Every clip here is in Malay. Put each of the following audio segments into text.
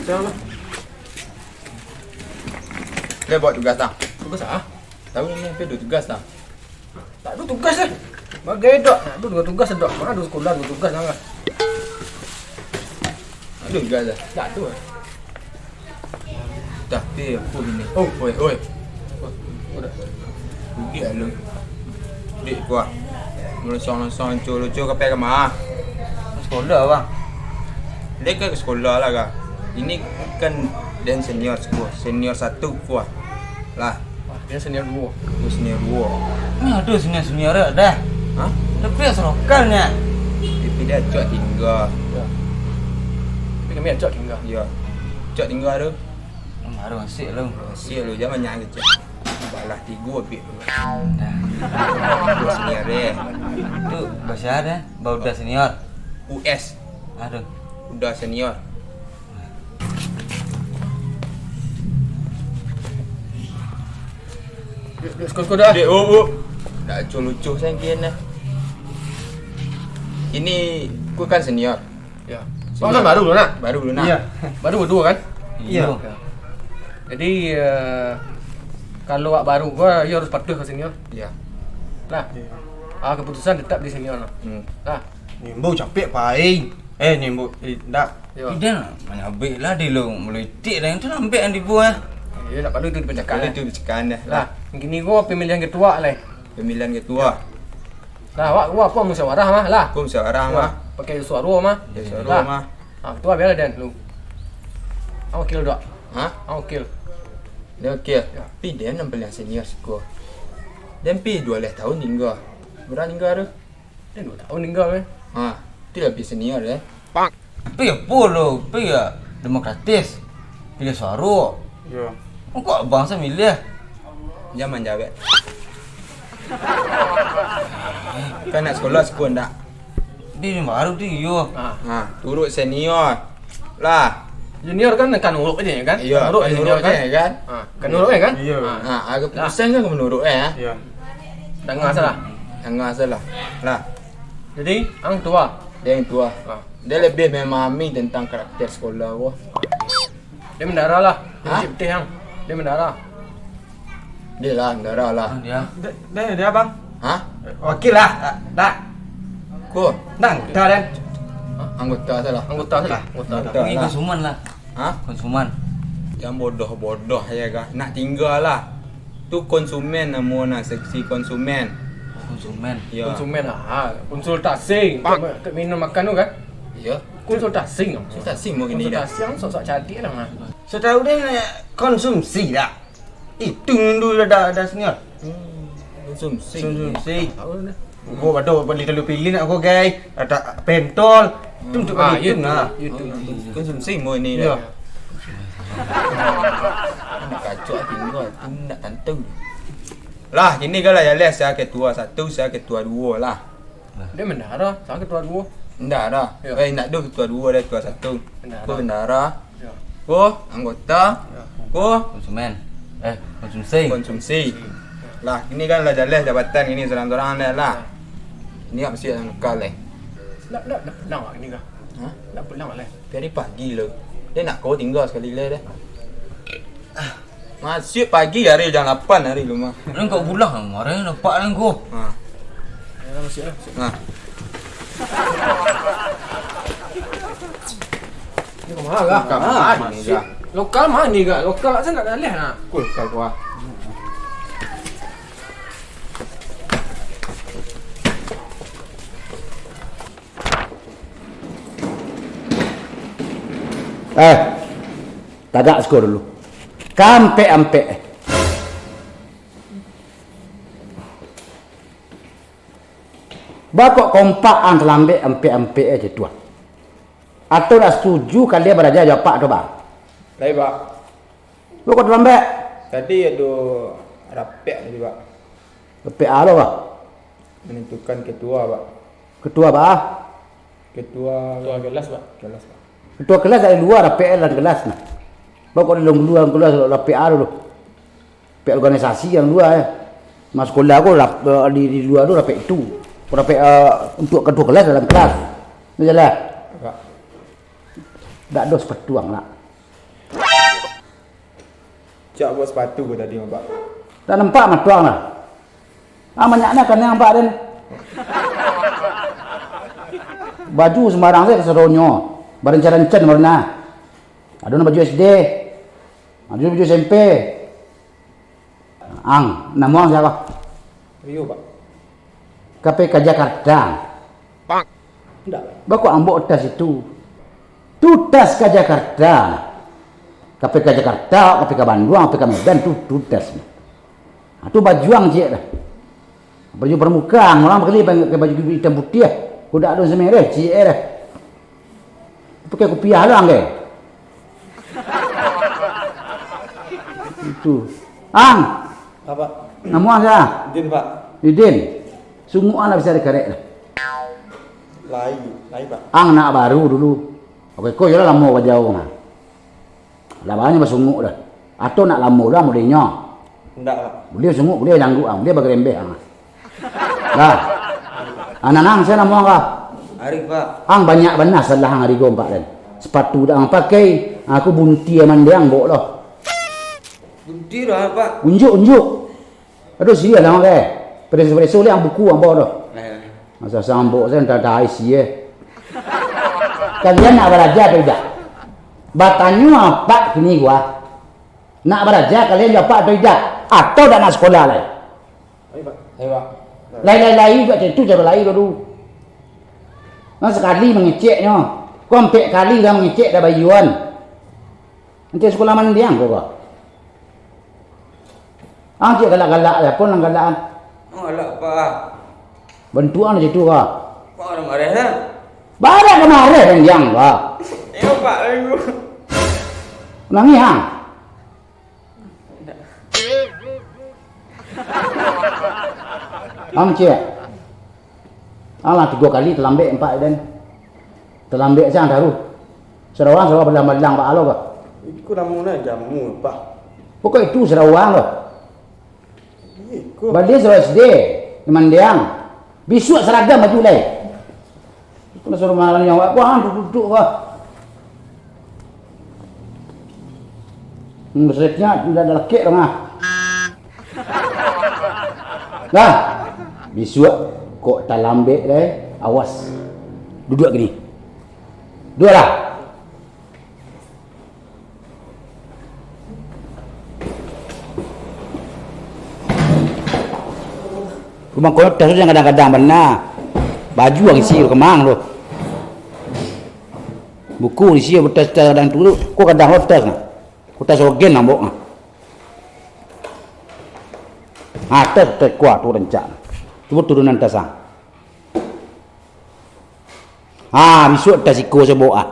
Siapa? Dia buat tugas tak? Tugas ah? Tahu ni dia ada tugas tak? Tak ada tugas eh. Bagai dak. Nak ada tugas dak. Mana ada sekolah ada tugas sangat. Ada tugas tak? Tak ada. Dah, dia apa gini? Oh, Oi, oi. udah. Rugi lah lu. Dik kuat. Melosong-losong lucu-lucu ke pergi mah. Sekolah bang. Dia ke sekolah lah kan. Ini kan dan senior sekolah. Senior 1 kuat. Lah, Dia senior 2. tu senior 2. Ni ada senior dah. Ha? Tapi yang serokalnya. Tapi dia cok tinggal. Ya. Tapi kami ajak tinggal. Ya. Cok tinggal tu. Baru asyik lu. Asyik lu jangan banyak kecil. Balah 3 bit tu. Dah. Tu senior dia. Tu bahasa ada. Bau dah senior. US. Aduh. Udah senior. Dia sekolah dah. Dek, oh. Tak lucu saya kian dah. Ini ku kan senior. Ya. Bang kan baru lu nak? Baru lu nak. Iya. Baru berdua kan? Iya. Jadi kalau awak baru gua you harus patuh ke senior. Ya. Lah. Keputusan tetap di senior lah. Lah. Nimbo capek paing. Nimbo dak. Ya. Tidak banyak habis lah dia lu. Melitik dah yang tu nak ambil yang dibuat. Ya nak perlu tu dipercakap. Kalau tu bercakap dah. Lah, gini gua pemilihan ketua lah. Pemilihan ketua. Lah, awak gua apa musyawarah mah lah. Aku musyawarah Ya, mah. pakai suara mah. Ya suara Lah. mah. Ketua biar dan lu. Awak wakil dak? Ha? Awak wakil. Dia okey. Ya. Tapi dia nampak yang senior sekolah. Dia pi 12 tahun tinggal. Berapa tinggal tu? Dia 2 tahun tinggal eh. Ha. Tu lebih senior eh. Tapi apa lu? Tapi ya demokratis. Pilih suara. Ya. Kok bangsa milih? Jangan jawab. Kan nak sekolah tak? Dia ni baru dia. Ha. Turut senior. Lah. Junior kan nurut aja ya kan? Ya, Nurut kan junior nurut kan? je, kan? Kan nurut kan? Iya. Ha, agak pesan kan menurut Ya. Jangan salah. Jangan salah. Lah, Jadi, ang tua. dia yang tua. Ha. Dia lebih memahami tentang karakter sekolah wah. Dia mendarah lah. Dia Ha? cipta yang. Dia mendarah. Dia lah, darah lah. Dia. Dia bang. Ha? Wakil lah. Dak. Ko, Nang, dah dan. anggota salah. Anggota salah. Anggota. Anggota. Ini lah. konsumen lah. Ha? Konsumen. Yang bodoh-bodoh ya kan. Nak tinggal lah. Tu konsumen nama seksi konsumen. Konsumen. Ya. Konsumen lah. Konsultasi. Untuk minum makan tu kan? Ya. Konsultasi. Konsultasi mau gini dah. Konsultasi yang sok-sok cantik lah. Mah. Setahu dia konsumsi dak. Itu dulu dah senior. Konsumsi. Konsumsi. Tahu dah. Gua baru beli pilih nak gua guys. Ada pentol. Tu untuk Ya itu nah. Itu. Konsumsi mau ini Ya. dah. Kacau tinggal tu nak tentu. Lah, ini kan lah ya les saya ketua 1, saya ketua 2 lah. Dia mendarah. Sama ketua 2. Enggak dah. Ya. Nak dua ketua 2 dah ketua 1. Bendara. Ko bendara. Ya. Ko anggota. Ya. Ko Konsumen. Konsumsi. konsumsi. Lah, ini kan lah jelas jabatan ini seorang-seorang dah lah. Ini tak mesti yang lokal lah. Nak pulang lah ni kah? Ha? Nak pulang lah. Dari pagi lo. Dia nak kau tinggal sekali lah dah. Masih pagi hari jam 8 hari lu mah. Orang kau pulang marah nampak kan kau. Ha. Ya, masih lah. Ha. Ni kau mahal lah. Mahal ni kah? Lokal mana ni kah? Lokal saya nak dalih nak. Kul kau kuah. Tagak skor dulu. Kampe-ampe. Bakok kompak antara ampe-ampe aja tuan. Atau dah setuju kalian beraja jawab tu bang? Baik, Pak. Bakok terlambat. Tadi ada rapek tadi, Pak. PA lo bang? Menentukan ketua, Pak. Ketua bang? Ketua kelas, Pak. kelas, Pak. Ketua kelas dari luar PL dan kelas nah. Bapak di luar kelas PA dulu. PA organisasi yang luar ya. Mas sekolah aku di luar tu dapat itu. Aku dapat untuk ketua kelas dalam kelas. Ni jelas. Pak. Tak ada sepetuang nak. Cak buat sepatu ke tadi, Pak? Tak nampak mah tuang lah. Banyaknya kan yang nampak dan baju sembarang saya keseronyo. Berencana-rencana warna. Ada baju SD. Ada baju SMP. Ang, nama siapa? Rio, Pak. KPK Jakarta. Tidak. Baku ambok tas itu. Tu tas ke Jakarta. KPK Jakarta, KPK Bandung, KPK Medan tu tas. Tu baju ang cik dah. Baju permukaan, orang pakai baju hitam putih. Kuda ada semerah cik dah. Pakai kopiah lah ke. Itu. Ang, Apa? nama siapa? Din, Pak. Idin. Sungguh anak bisa dikarek lah. Lai, Pak. Ang nak baru dulu. Okey, kau jelah lama kau jauh mah. Lawannya bersungguh dah. Atau nak lama dah mudahnya. Tidak, Pak. Beliau sungguh, beliau janggu ang, beliau bergerembeh ang. Lah. Anak nang saya nama kau. Arif, Pak. Ang banyak benar salah ang hari gompak dan. Sepatu dah ang pakai, aku bunti aman dia ang bawa lah. Bunti dah, Pak. Unjuk. Aduh sia lah ang ke. Preso ang buku ang bawa dah. Masa sambok saya tak ada isi Kalian nak belajar atau tidak? Bertanya apa kini gua? Nak belajar kalian jawab atau tidak? Atau dah nak sekolah lagi? Ayo, Pak. Lain juga itu cara lain dulu. Nah sekali mengeceknya, kompek kali dah mengecek dah bayuan. Nanti sekolah mana dia kau? Cik galak-galak ya pun lang galakan. Oh, alah, Pak. Bentuan aja tu kau. Pak orang marah kan? Barang kemarin dan yang kau. Ayo, Pak. Ayo. Nangis hang. Cik. Alah 3 kali terlambik 4 dan. Terlambik sang taruh. Serawang belang-belang Pak Alo kau. Ikut namanya jamu, Pak. Pokok itu Serawang kau. Ikut. Balik Serawang SD. Mandiang. Besok seragam baju lain. Kalau suruh malam yang wak, wah duduk kau. Besetnya tidak ada lekik dong ah. Nah, besok kok tak lambik deh, awas. Duduk gini. Dua lah. Rumah kau tas yang kadang-kadang benar. Baju yang isi kemang tu. Buku isi betas kadang dulu. Kau kadang hotas nah. Kau tas organ nambok nah. Tas kuat tu rencana. Cuba turunan tasang. Besok tas iko saya bawa.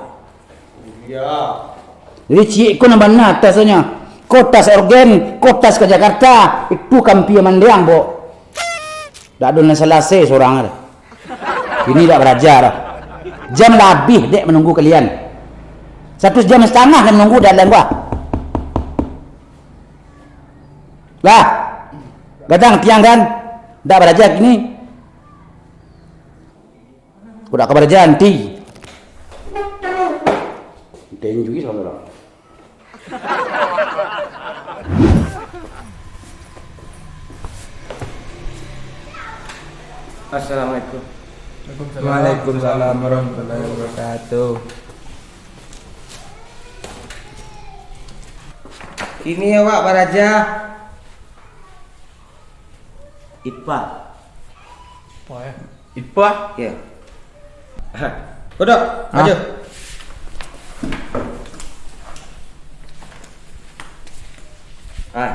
Ya. Jadi cik kau nak mana tasnya? Kau tas organ, kau tas ke Jakarta. Itu kampi mandiang bawa. Tak ada selesai seorang ada. Ini tak belajar. Jam lebih dek menunggu kalian. 1,5 jam kan menunggu dalam gua. Lah. Gadang tiang kan. Tak belajar gini. Udah kabar janti. Tenjui saudara. Assalamualaikum. Waalaikumsalam warahmatullahi wabarakatuh. Ini ya, Pak, Pak Raja. Ipa. Apa ya? Ipa. Ya. Duduk, maju.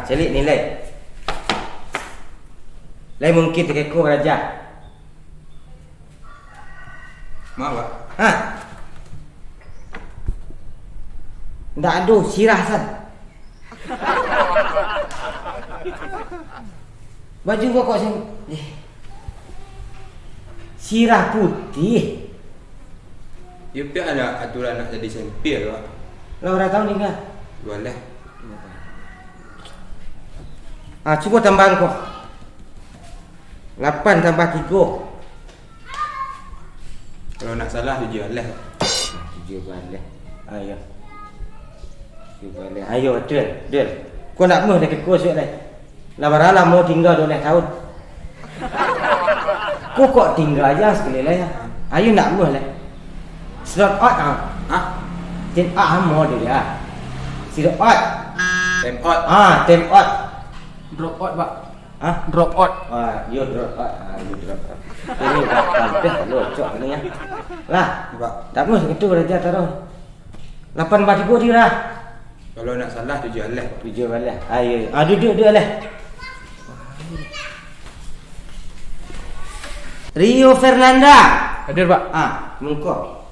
Celik nilai. Lain mungkin terkekor Raja. Maaf, Pak. Ndak ada sirah san. Baju kau kok sirah putih. Ya pihak ada aturan nak jadi sempir Pak. Lah berapa tahun tinggal? Boleh. Cuba tambahan kau. 8 tambah 3. Kalau nak salah 7 boleh. 7 boleh. Ayo. 7 boleh. Ayo, Del. Kau nak meh dekat kau suat ni. Lah berapa mau tinggal 12 tahun. Kau kok tinggal aja sekali lah ya. Ayo nak meh lah. Slot out ah. Ten mau dia. Slot out. Time out. Time out. Drop out, Pak. Drop out. You drop out. Ini tak sampai locok ni ya. Lah, Pak. tak mau segitu aja taruh. 8 batiku dia lah. Kalau nak salah 7 boleh. 7 boleh. Ayo. Duduk lah. Rio Fernanda. Hadir, Pak. Mengkau.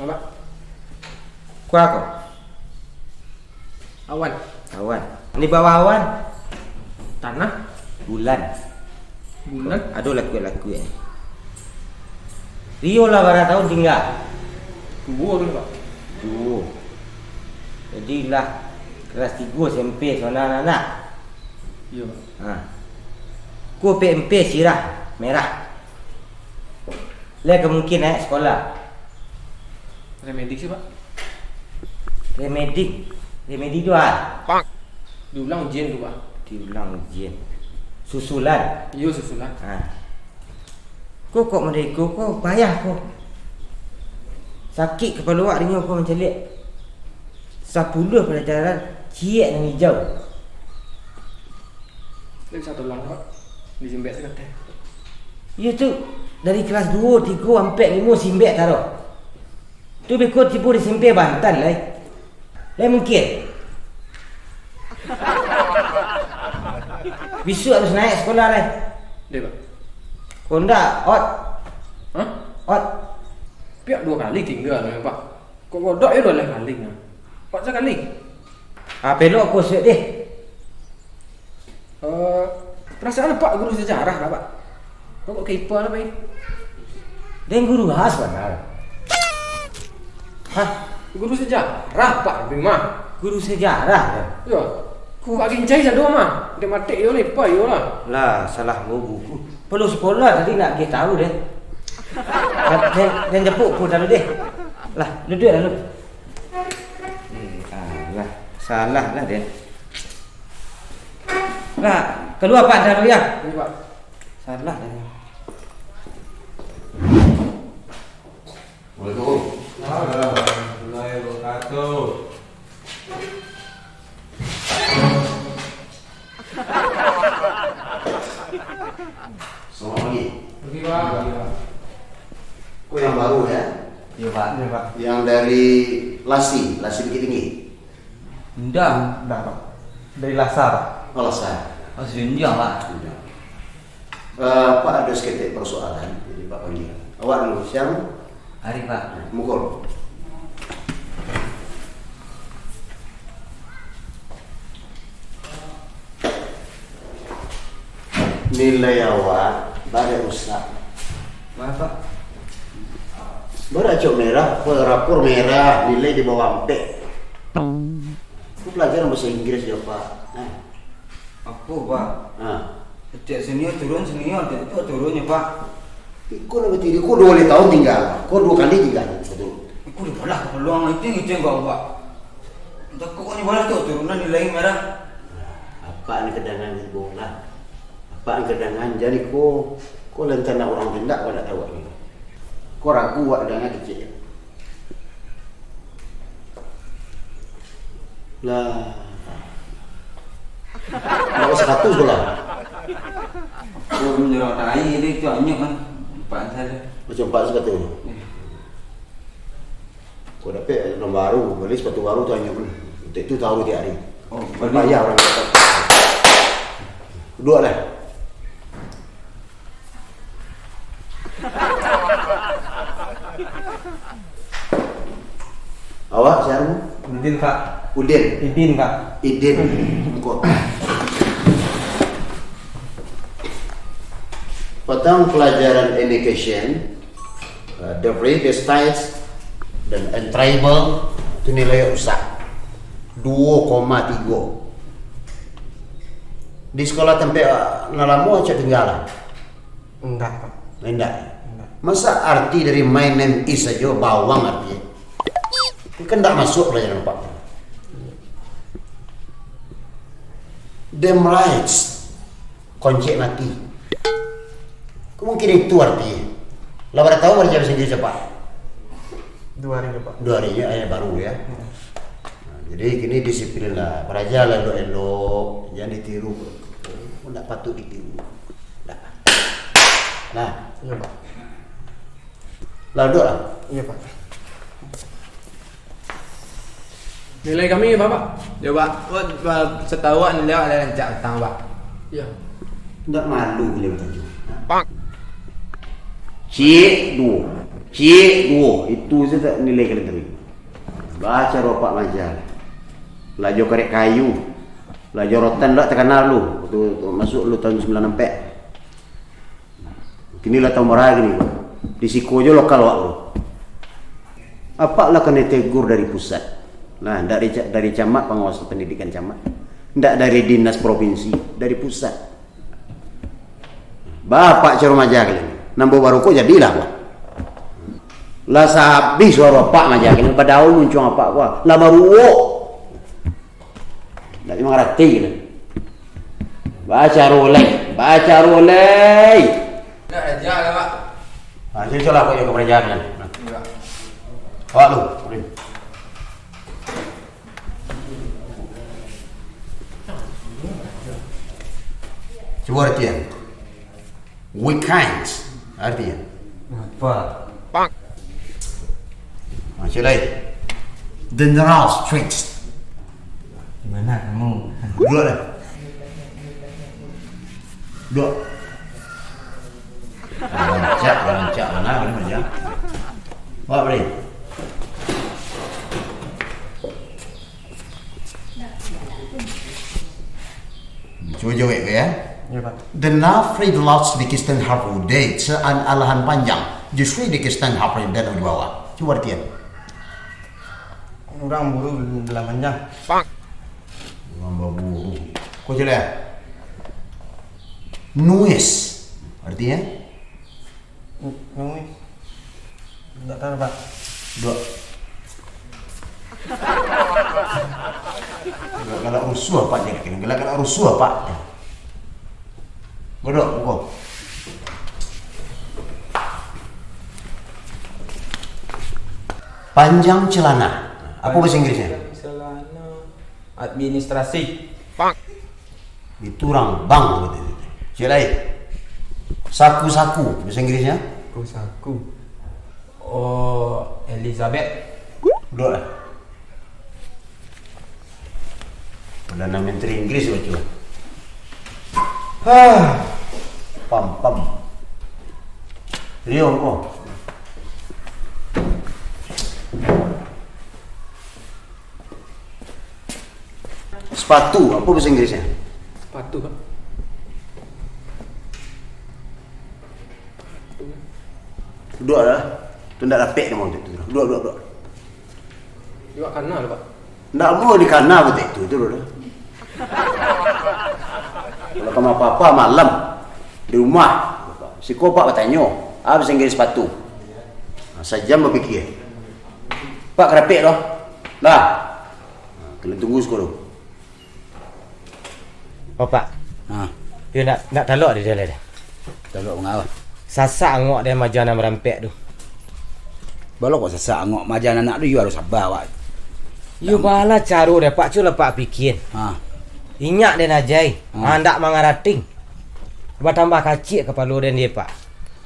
Bapak. Kau aku. Awan. Ini bawah awan. Tanah. Bulan. Bulan. Laku ya. Rio lah berapa tahun tinggal? 2 dulu, Pak. 2. Jadi lah kelas 3 SMP sana anak. Iya, Pak. Ku PMP sirah merah. Lek kemungkinan sekolah. Remedik sih, Pak. Remedi 2. Diulang ujian tuh, Pak. Diulang ujian. Susulan. Iya, susulan. Kok mereka kok payah kok. Sakit kepala awak dengar kau macam lek. 10 pelajaran ciek dan hijau. Lek satu lang, Pak. Di simbek sekete. Ya tu dari kelas 2, 3 sampai 5 simbek taruh. Tu bekot tipu di SMP Banten lah. Lah mungkin. Besok harus naik sekolah lah. Deh, Pak. Kau ndak Hah? Ot. Pihak 2 kali tinggal, Pak. Kok godok ya 2 kali nah. Pak sekali. Pelok kau suat deh. Perasaan Pak guru sejarah lah, Pak. Kok keeper lah, Pak? Dan guru khas benar. Guru sejarah, Pak. Bima. Guru sejarah ya. Ya. Ku agin cai jado mah. Dia mati yo lepa yo lah. Lah salah mau buku. Perlu sekolah tadi nak kita tahu deh. Dan jepuk pun dulu deh. Lah duduk dah lu. Lah salah lah deh. Lah keluar Pak dulu ya. Ini, Pak. Salah dah. Warahmatullahi wabarakatuh. Selamat pagi. Pergi, Pak. Kau yang baru ya? Iya Pak. Yang dari Lasi Bukit Tinggi. Enggak. Pak. Dari Lasar. Alasan. Senjang Pak. Pak ada seketik persoalan. Jadi Pak panggil. Awak dulu siapa? Hari Pak. Mukul. Nilai awak pada usah. Bapak. Beracok merah, rapor merah, nilai di bawah 4. Aku pelajaran bahasa Inggris ya Pak. Aku Pak. Setiap senior turun, setiap turun ya Pak. Kau lebih tinggi, kau 2 tahun tinggal, kau 2 kali tinggal, betul. Aku udah balas peluang itu enggak Pak. Entah kok ni balas tu turunan nilai merah. Apa ni kedangan di bola? Apa ni kedangan? Jadi kau lentana orang tindak kau tak tahu ni. Kau ragu awak dengan kecil. Lah. Nak satu sekolah. Aku menjerah tai dia tu anyak kan. Pak saya. Macam Pak sekata. Kau dapat nombor baru, beli sepatu baru tu hanya pun. Untuk itu tahu tiap hari. Oh, Berbayar orang kata. Duduk lah. Awak siapa? Udin Pak. Udin. Idin Pak. Idin. Kau. Petang pelajaran education, the previous stage dan tribal itu nilai usah 2,3. Di sekolah tempat ngalamu aja tinggalan. Enggak, Pak. Enggak. Masa arti dari my name is saja bawang artinya? Itu kan tidak masuk pelajaran Pak. Them rights kunci mati. Kemungkinan itu artinya. Lah pada tahu baca bahasa Inggris Pak? 2 hari, Pak. 2 harinya ayat baru ya. Nah, jadi kini disiplin lah. Belajar elok-elok, jangan ditiru. Tidak patut ditiru. Nah, Iya, Pak. lalu lah. Iya, Pak. Nilai kami Bapak? Ya Pak, setahu nilai ada rancak utang Pak. Iya. Tidak malu boleh bertajuk. C2 itu saja nilai kalian terima. Baca ropak majalah. Belajar korek kayu. Belajar rotan tak terkenal lu. Waktu masuk lu tahun 94. Kini lah tahun berapa ni. Di Siko je lokal wak lu. Apa lah kena tegur dari pusat? Nah, dari camat, pengawas pendidikan camat. Tidak dari dinas provinsi, dari pusat. Bapak caro majalah. Nambah baru kok jadilah Pak. Lah sabi suara Pak majakin pada awal muncul apa gua. Lah baru wo. Dak mengerti gitu. Baca rolek. Enggak raja lah Pak. Ah, jadi lah kok yang kemerdekaan. Enggak. Awak lu. Coba artian. Weekends artinya. Apa? Macam lain. General Streets. Gimana kamu? Dua dah. Dua. Rancak mana boleh rancak. Bawa boleh. Coba jawab ya. Iya, Pak. Denaf Friedlots di Kisten Harvard Date sean alahan panjang justru di Kisten Harvard dan di bawah. Coba artian. Orang buru dalam panjang. Orang berburu. Kau jelas? Nuis artinya? Kamu enggak tahu, Pak. Dua. Galak rusuh Pak jadi kini. Galak rusuh Pak. Godok buku. Panjang celana. Apa bahasa Inggrisnya? Celana administrasi. Itu orang bang gitu. Celai. Saku-saku bahasa Inggrisnya? Saku. Oh, Elizabeth. Dua lah. Perdana Menteri Inggris baca. Pam. Rio kok. Sepatu, apa bahasa Inggrisnya? Sepatu Pak. Dua lah. Tu ndak lapik dia mau tu. Dua. Juga kanal Pak. Ndak mau di kana betul itu dah. Kalau kamu apa-apa malam di rumah, si Pak bertanya, apa bahasa Inggris sepatu? Sejam berfikir. Pak kerapik dah. Dah. Kena tunggu sekolah. Oh, Pak. Dia nak taluk dia dah. Taluk mengapa? Sasak angok dia majana merampek tu. Balok kok sesak angok majan anak tu you harus sabar Pak. You bala caru dia Pak, cula Pak fikir. Inyak dia najai. Ndak mangarating. Bertambah kacik kepala dia Pak.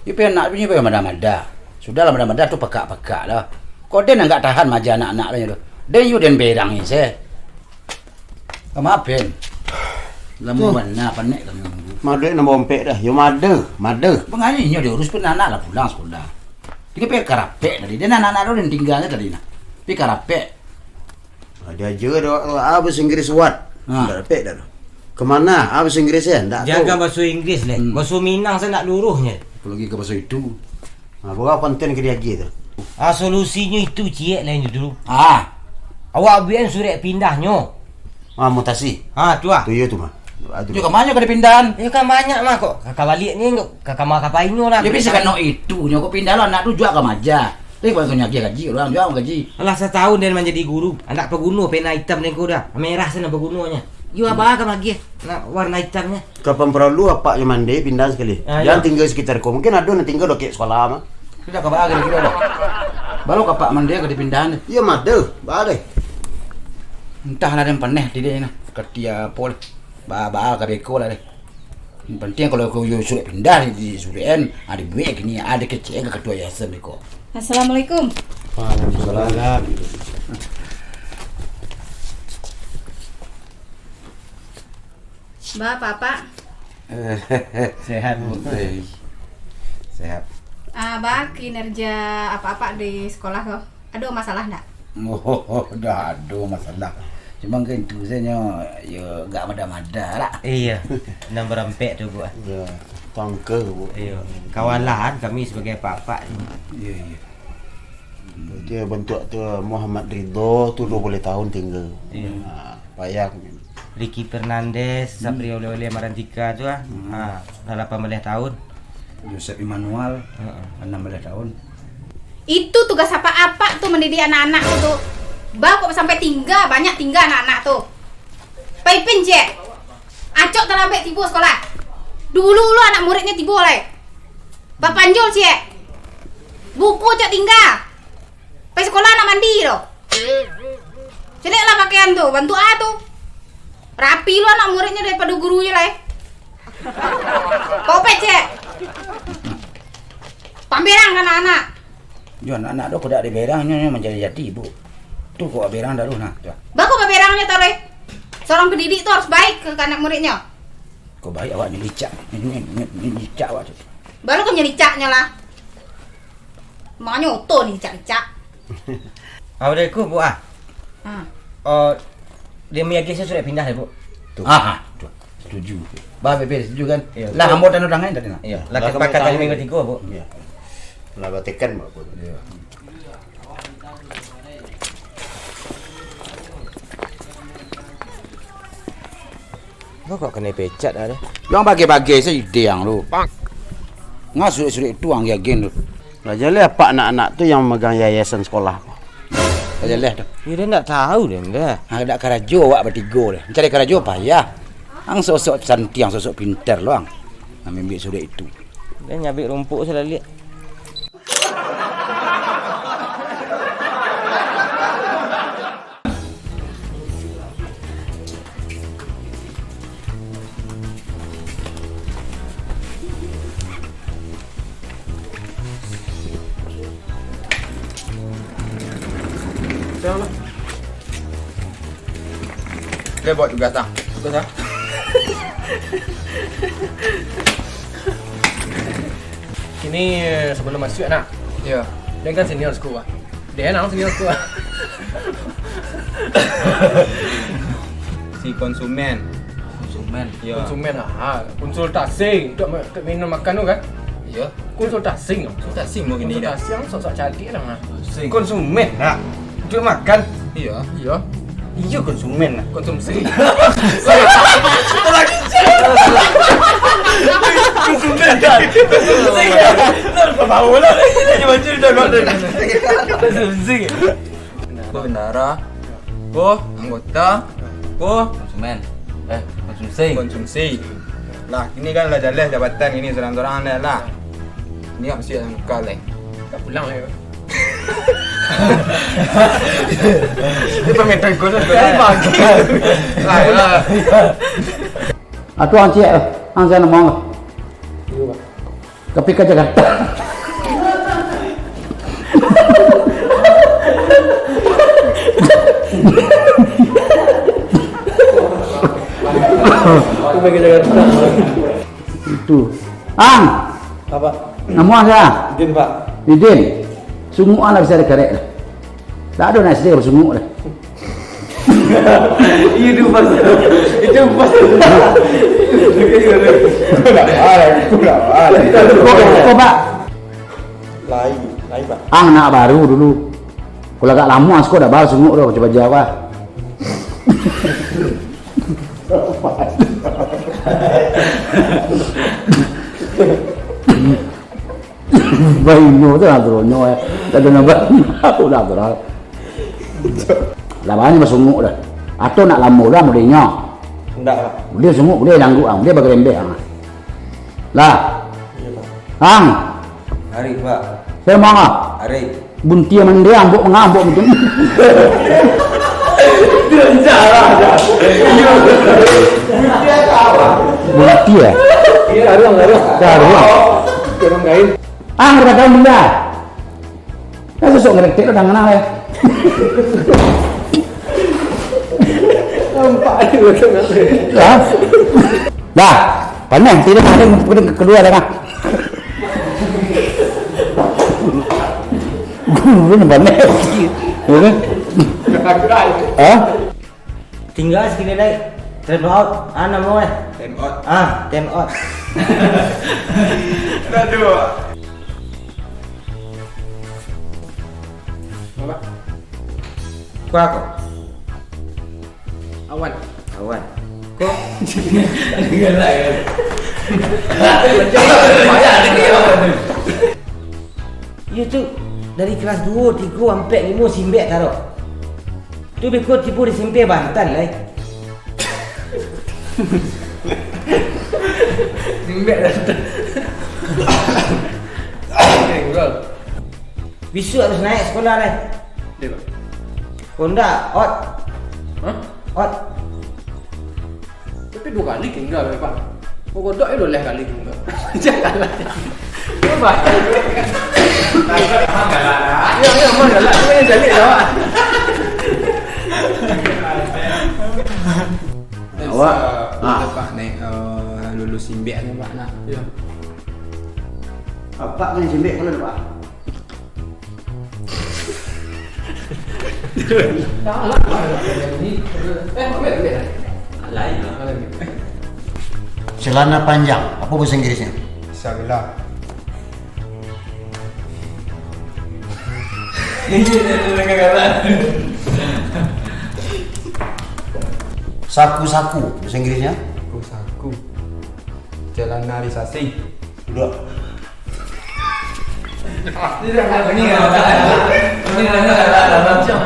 You pengen nak punya pengen mada-mada. Sudahlah mada-mada tu pekak-pekak lah. Kau dia enggak tahan majan anak-anak tu. Dan you dan berang ni saya. Kamu apa? Lama mana panik kamu. Mada nak bompek dah. You mada. Penganyinya dia urus pun anak lah pulang sekolah. Dia pergi karapek tadi. Dia anak-anak tu dan tinggalnya tadi nak. Pergi karapek. Dia aja dah apa Inggris what. Karapek dah. Kemana? Bahasa Inggrisnya? Tak Jaga tahu. bahasa Inggeris leh. Bahasa Minang saya nak luruhnya. Pergi ke bahasa itu. Bawa konten ke dia gitu. Solusinya itu cik lain dulu. Awak Biar surat pindahnya. mutasi. Tu ah. Tu ya tu mah. Juga kemana kau dipindahan? Ya kan banyak mah kok. Kakak balik ni kakak mak kapainyo lah. Ya bisa kan no itu. Nyo kau pindah lah anak tu jual ke maja. Tapi kalau kau gaji orang jual gaji. Alah setahun dia menjadi guru. Anak pegunung pena hitam ni kau dah. Merah sana pegunungnya. You apa kan lagi? Nak warna hitamnya. Kapan perlu apa yang mandi pindah sekali. Jangan tinggal sekitar kau. Mungkin ada yang tinggal dok sekolah mah. Tidak kau bahagia gitu dah. Baru kapak mandi ke dipindahan. Iya mah deh, bahagia. Entahlah yang paneh di dia nah. Ketia pol. Ba ka beko lah deh. Yang penting kalau kau sudah pindah di Surian, ada baik ni ada kecil ke ketua yayasan ni kau. Assalamualaikum. Waalaikumsalam. Mbak, Papa. Sehat bu. Sehat. Mbak, kinerja apa-apa di sekolah kau? Ada masalah enggak? Dah ada masalah. Cuma kan itu saja ya enggak mada-mada lah. Iya. Nombor empek tu bu. Ya, tangke bu. Iya. Kawalan kami sebagai pak-pak. Iya. Dia bentuk tu Muhammad Ridho tu 20 tahun tinggal. Iya. Payah. Ricky Fernandez, Sabri oleh Marantika tu ah. Dah 18 tahun. Yusuf Immanuel 16 tahun. Itu tugas apa-apa tuh mendidik anak-anak tuh. Mbak kok sampai tinggal, banyak tinggal anak-anak tuh. Paipin je. Acok terlambat tiba sekolah. Dulu anak muridnya tiba oleh. Bapak panjol je. Buku cok tinggal. Pai sekolah nak mandi loh. Celiklah pakaian tuh, bantu tuh. Rapi lu anak muridnya daripada gurunya lah. Kopet cek. Pamberang kan anak. Jo anak tu kuda di berangnya menjadi jati ibu. Tu kok berang dah lu nah. Baku pamberangnya tore. Seorang pendidik tuh harus baik ke anak muridnya. Kau baik awak nyicak. Nyicak awak tu. Baru kan nyericaknya lah. Makanya oto nih cak-cak. Assalamualaikum bu ah. Dia meyakini saya sudah pindah ya bu. Tu. Setuju. Bah bebe setuju kan? Iya. Lah hambot dan orang lain tadi nak. Iya. Laki pakat tadi minggu 3 bu. Iya. Lah batekan mak pun. Iya. Kok kena pecat dah. Yang bagi-bagi saya ide yang lu. Ngasuk-susuk itu ang yakin lu. Lah jale apa anak-anak tu yang megang yayasan sekolah. Lah jale tu. Ya dia tak tahu dah. Ada karajo awak bertiga dah. Mencari karajo payah. Ang sosok cantik, ang sosok pintar lu ang. Ambil sudah itu. Dia nyabik rumput saya lihat. Dia buat tugas tak? Tugas ah. Ini sebelum masuk anak. Ya. Dia kan senior sekolah. Dia anak senior sekolah. Si konsumen. Ya. Konsumen konsultasi untuk minum makan tu kan? Ya. Konsultasi. Tak sim mau gini dah. Konsultasi yang sosok cantik dah. Konsumen nak. Untuk makan. Iya. Iya. Iya konsumen lah. Konsumsi. Konsumen kan. Konsumsi kan. Nak bau lah. Ini macam dah kau dah. Konsumsi. Bendara. Ko anggota. Ko konsumsi. Lah, ini kan lah jelas jabatan ini seorang-seorang anda lah. Ini tak mesti yang kau lah. Tak pulang lah. Dia peminta kau dah bagi. Lah. Tu ang cik, ang saya nak mau. Tapi ke Jakarta. Aku pergi Jakarta. Itu. Ang, Apa? nama saya. Din Pak. Idin. Sungguh lah bisa dikerek lah. Tak ada nasi dia bersungguh lah. Itu pasal. Kok Pak? Lain Pak. Anak baru dulu. Kalau agak lama aku dah baru sungguh dah coba jawab. Bainyo tu lah turunnya. Tak ada nampak. Aku dah terang. Lawannya bersungguh dah. Atau nak lama dah mudahnya. Enggak Pak. Dia sungguh, dia nanggu ang, dia bagi lembek ang. Lah, Iya Pak. ang, Hari Pak. saya mau ah. Hari. Buntia mendia ambok mengambok macam ni. Buntia. Iya, ada. Dah ruang. Orang kain. Ah, kita tahu benda. Kan sosok ngerektek dah ngana ya. Nampak ada orang Dah. Dah. Pandai tidak ada yang kedua dah kan. Guru ni pandai. Okey. Ah? Tinggal sekali lagi. Turn out. Nama mau eh. 10 out. Turn out. Aduh. Kau aku. Awan. Awan. Ya tu dari kelas 2, 3 sampai 5 simbek taruh. Tu beko tipu di simpe Banten lah. Simbek dah. Besok harus naik sekolah lah. Dia Pak. Honda ot. Hah? Ot. Tapi 2 kali tinggal Pak. Kau kodok itu 2 kali tinggal. Janganlah. Kau bahaya. Ya, mana lah. Kau yang jadi dah. Awak. Pak naik lulus simbek ni Pak nak. Ya. Apa kan simbek kalau Pak? Celana panjang. Apa bahasa Inggrisnya? Salah. Saku-saku bahasa Inggrisnya? Saku. Jalan narisasi. Sudah. Ini dah macam.